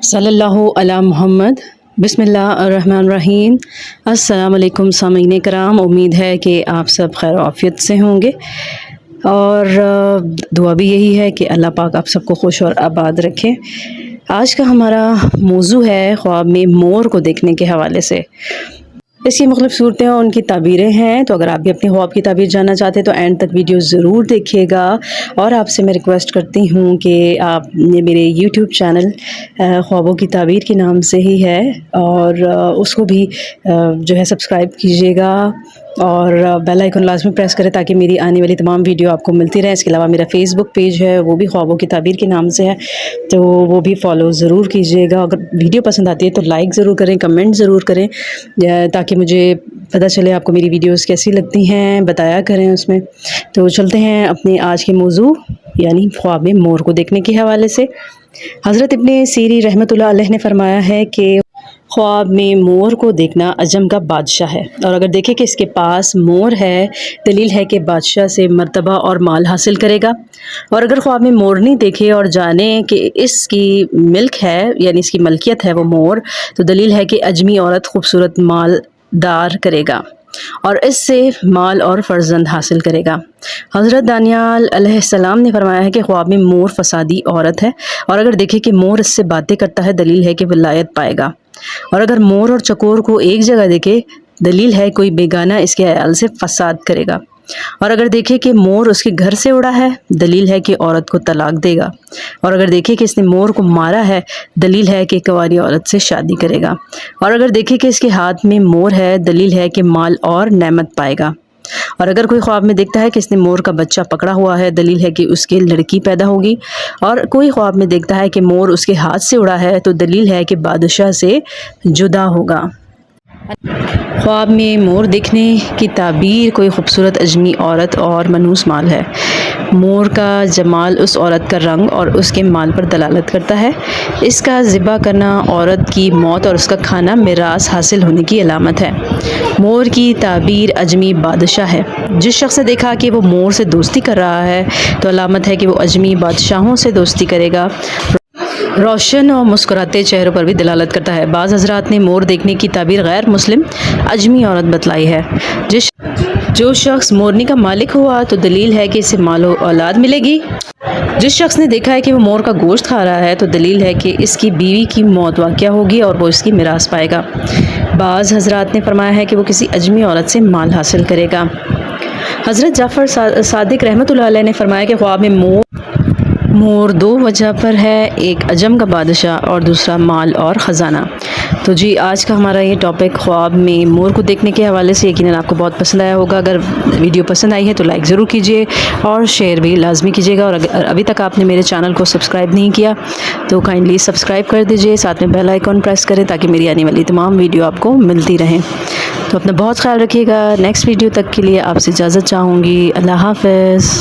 صلی اللہ علی محمد۔ بسم اللہ الرحمن الرحیم۔ السلام علیکم سامعین کرام، امید ہے کہ آپ سب خیر و عافیت سے ہوں گے، اور دعا بھی یہی ہے کہ اللہ پاک آپ سب کو خوش اور آباد رکھے۔ آج کا ہمارا موضوع ہے خواب میں مور کو دیکھنے کے حوالے سے۔ اس کی مختلف صورتیں اور ان کی تعبیریں ہیں، تو اگر آپ بھی اپنے خواب کی تعبیر جاننا چاہتے ہیں تو اینڈ تک ویڈیو ضرور دیکھیے گا، اور آپ سے میں ریکویسٹ کرتی ہوں کہ آپ نے میرے یوٹیوب چینل خوابوں کی تعبیر کے نام سے ہی ہے، اور اس کو بھی جو ہے سبسکرائب کیجیے گا، اور بیل آئیکن لازمی پریس کریں تاکہ میری آنے والی تمام ویڈیو آپ کو ملتی رہے۔ اس کے علاوہ میرا فیس بک پیج ہے، وہ بھی خوابوں کی تعبیر کے نام سے ہے، تو وہ بھی فالو ضرور کیجیے گا۔ اگر ویڈیو پسند آتی ہے تو لائک ضرور کریں، کمنٹ ضرور کریں، تاکہ مجھے پتہ چلے آپ کو میری ویڈیوز کیسی لگتی ہیں، بتایا کریں اس میں۔ تو چلتے ہیں اپنے آج کے موضوع یعنی خواب میں مور کو دیکھنے کے حوالے سے۔ حضرت ابن سیری رحمۃ اللہ علیہ نے فرمایا ہے کہ خواب میں مور کو دیکھنا عجم کا بادشاہ ہے، اور اگر دیکھیں کہ اس کے پاس مور ہے، دلیل ہے کہ بادشاہ سے مرتبہ اور مال حاصل کرے گا۔ اور اگر خواب میں مورنی دیکھے اور جانے کہ اس کی ملک ہے یعنی اس کی ملکیت ہے وہ مور، تو دلیل ہے کہ اجمی عورت خوبصورت مال دار کرے گا اور اس سے مال اور فرزند حاصل کرے گا۔ حضرت دانیال علیہ السلام نے فرمایا ہے کہ خواب میں مور فسادی عورت ہے، اور اگر دیکھے کہ مور اس سے باتیں کرتا ہے، دلیل ہے کہ ولایت پائے گا۔ اور اگر مور اور چکور کو ایک جگہ دیکھے، دلیل ہے کوئی بیگانہ اس کے عیال سے فساد کرے گا۔ اور اگر دیکھے کہ مور اس کے گھر سے اڑا ہے، دلیل ہے کہ عورت کو طلاق دے گا۔ اور اگر دیکھے کہ اس نے مور کو مارا ہے، دلیل ہے کہ کنواری عورت سے شادی کرے گا۔ اور اگر دیکھے کہ اس کے ہاتھ میں مور ہے، دلیل ہے کہ مال اور نعمت پائے گا۔ اور اگر کوئی خواب میں دیکھتا ہے کہ اس نے مور کا بچہ پکڑا ہوا ہے، دلیل ہے کہ اس کے لڑکی پیدا ہوگی۔ اور کوئی خواب میں دیکھتا ہے کہ مور اس کے ہاتھ سے اڑا ہے، تو دلیل ہے کہ بادشاہ سے جدا ہوگا۔ خواب میں مور دیکھنے کی تعبیر کوئی خوبصورت اجمی عورت اور منحوس مال ہے۔ مور کا جمال اس عورت کا رنگ اور اس کے مال پر دلالت کرتا ہے۔ اس کا ذبح کرنا عورت کی موت اور اس کا کھانا میراث حاصل ہونے کی علامت ہے۔ مور کی تعبیر اجمی بادشاہ ہے۔ جس شخص نے دیکھا کہ وہ مور سے دوستی کر رہا ہے، تو علامت ہے کہ وہ اجمی بادشاہوں سے دوستی کرے گا۔ روشن اور مسکراتے چہروں پر بھی دلالت کرتا ہے۔ بعض حضرات نے مور دیکھنے کی تعبیر غیر مسلم اجمی عورت بتلائی ہے۔ جو شخص مورنی کا مالک ہوا تو دلیل ہے کہ اسے مال و اولاد ملے گی۔ جس شخص نے دیکھا ہے کہ وہ مور کا گوشت کھا رہا ہے، تو دلیل ہے کہ اس کی بیوی کی موت واقع ہوگی اور وہ اس کی میراث پائے گا۔ بعض حضرات نے فرمایا ہے کہ وہ کسی اجمی عورت سے مال حاصل کرے گا۔ حضرت جعفر صادق رحمۃ اللہ علیہ نے فرمایا کہ خواب میں مور دو وجہ پر ہے، ایک عجم کا بادشاہ اور دوسرا مال اور خزانہ۔ تو جی، آج کا ہمارا یہ ٹاپک خواب میں مور کو دیکھنے کے حوالے سے یقیناً آپ کو بہت پسند آیا ہوگا۔ اگر ویڈیو پسند آئی ہے تو لائک ضرور کیجیے اور شیئر بھی لازمی کیجیے گا، اور اگر ابھی تک آپ نے میرے چینل کو سبسکرائب نہیں کیا تو کائنڈلی سبسکرائب کر دیجیے، ساتھ میں بیل آئیکن پریس کریں تاکہ میری آنے والی تمام ویڈیو آپ کو ملتی رہیں۔ تو اپنا بہت خیال رکھیے گا۔ نیکسٹ ویڈیو تک کے لیے آپ سے اجازت چاہوں گی۔ اللہ حافظ۔